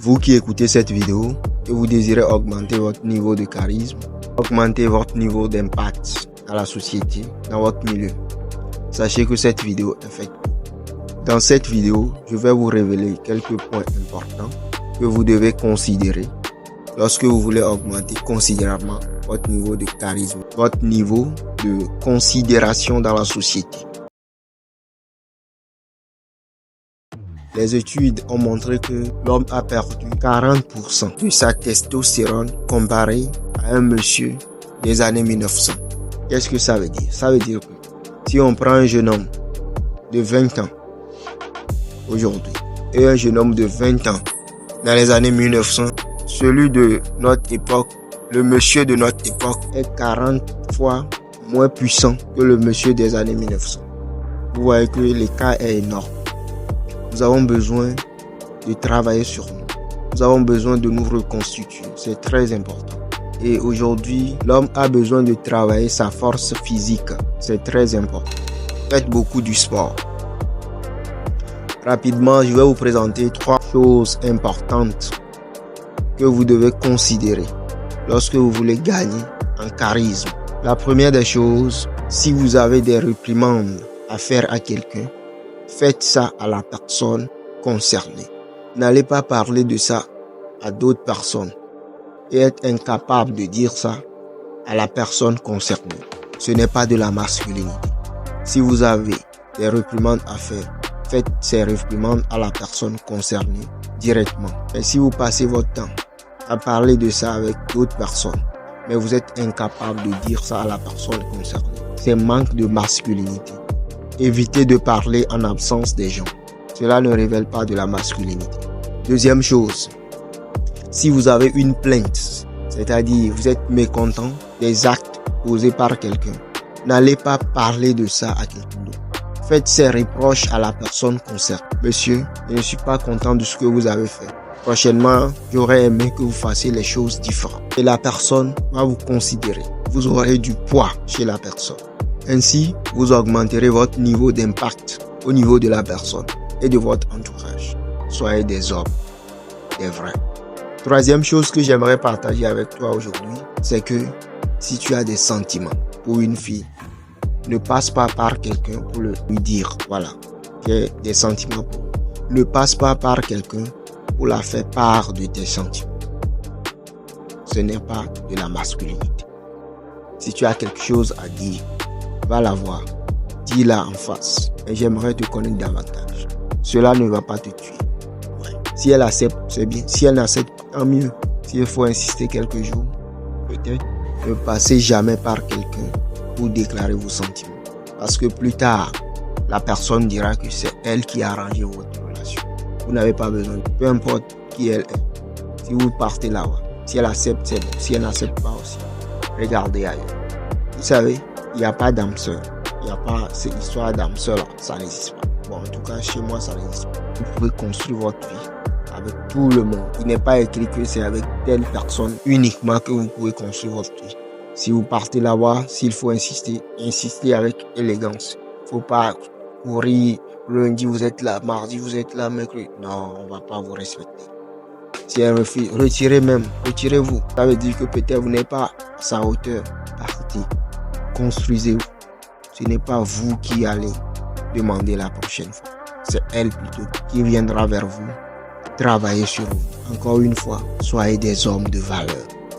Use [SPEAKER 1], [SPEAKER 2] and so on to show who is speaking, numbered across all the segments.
[SPEAKER 1] Vous qui écoutez cette vidéo et vous désirez augmenter votre niveau de charisme, augmenter votre niveau d'impact dans la société, dans votre milieu, sachez que cette vidéo est faite pour vous. Dans cette vidéo, je vais vous révéler quelques points importants que vous devez considérer lorsque vous voulez augmenter considérablement votre niveau de charisme, votre niveau de considération dans la société. Les études ont montré que l'homme a perdu 40% de sa testostérone comparé à un monsieur des années 1900. Qu'est-ce que ça veut dire? Ça veut dire que si on prend un jeune homme de 20 ans aujourd'hui et un jeune homme de 20 ans dans les années 1900, celui de notre époque, le monsieur de notre époque est 40 fois moins puissant que le monsieur des années 1900. Vous voyez que l'écart est énorme. Nous avons besoin de travailler sur nous. Nous avons besoin de nous reconstituer. C'est très important. Et aujourd'hui, l'homme a besoin de travailler sa force physique. C'est très important. Faites beaucoup du sport. Rapidement, je vais vous présenter 3 choses importantes que vous devez considérer lorsque vous voulez gagner en charisme. La première des choses, si vous avez des réprimandes à faire à quelqu'un, faites ça à la personne concernée. N'allez pas parler de ça à d'autres personnes et être incapable de dire ça à la personne concernée. Ce n'est pas de la masculinité. Si vous avez des réprimandes à faire, faites ces réprimandes à la personne concernée directement. Et si vous passez votre temps à parler de ça avec d'autres personnes, mais vous êtes incapable de dire ça à la personne concernée, c'est manque de masculinité. Évitez de parler en absence des gens. Cela ne révèle pas de la masculinité. Deuxième chose, si vous avez une plainte, c'est-à-dire vous êtes mécontent des actes posés par quelqu'un, n'allez pas parler de ça à quelqu'un d'autre. Faites ces reproches à la personne concernée. Monsieur, je ne suis pas content de ce que vous avez fait. Prochainement, j'aurais aimé que vous fassiez les choses différentes. Et la personne va vous considérer. Vous aurez du poids chez la personne. Ainsi, vous augmenterez votre niveau d'impact au niveau de la personne et de votre entourage. Soyez des hommes, des vrais. Troisième chose que j'aimerais partager avec toi aujourd'hui, c'est que si tu as des sentiments pour une fille, ne passe pas par quelqu'un pour lui dire, voilà, j'ai des sentiments pour elle. Ne passe pas par quelqu'un pour la faire part de tes sentiments. Ce n'est pas de la masculinité. Si tu as quelque chose à dire, va la voir, dis-la en face. Et j'aimerais te connaître davantage. Cela ne va pas te tuer. Ouais. Si elle accepte, c'est bien. Si elle n'accepte pas, tant mieux. S'il faut insister quelques jours, peut-être, ne passez jamais par quelqu'un pour déclarer vos sentiments. Parce que plus tard, la personne dira que c'est elle qui a arrangé votre relation. Vous n'avez pas besoin, peu importe qui elle est. Si vous partez là-bas, si elle accepte, c'est bon. Si elle n'accepte pas aussi, regardez ailleurs. Vous savez, il n'y a pas d'âme sœur. Il n'y a pas cette histoire d'âme sœur là. Ça n'existe pas. Bon, en tout cas, chez moi, ça n'existe pas. Vous pouvez construire votre vie avec tout le monde. Il n'est pas écrit que c'est avec telle personne uniquement que vous pouvez construire votre vie. Si vous partez là-bas, s'il faut insister, insistez avec élégance. Il ne faut pas courir. Lundi, vous êtes là. Mardi, vous êtes là. Mercredi. Non, on ne va pas vous respecter. Si elle refuse, retirez-vous. Ça veut dire que peut-être vous n'êtes pas à sa hauteur. Partez. Construisez-vous. Ce n'est pas vous qui allez demander la prochaine fois. C'est elle plutôt qui viendra vers vous. Travaillez sur vous. Encore une fois, soyez des hommes de valeur.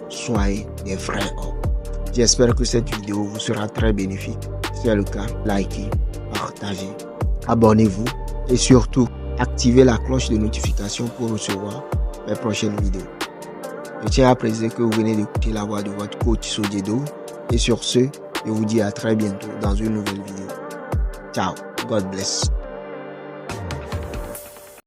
[SPEAKER 1] Soyez des vrais hommes. J'espère que cette vidéo vous sera très bénéfique. Si c'est le cas, likez, partagez, abonnez-vous et surtout, activez la cloche de notification pour recevoir mes prochaines vidéos. Je tiens à préciser que vous venez d'écouter la voix de votre coach Sodiedo. Et sur ce, je vous dis à très bientôt dans une nouvelle vidéo. Ciao, God bless.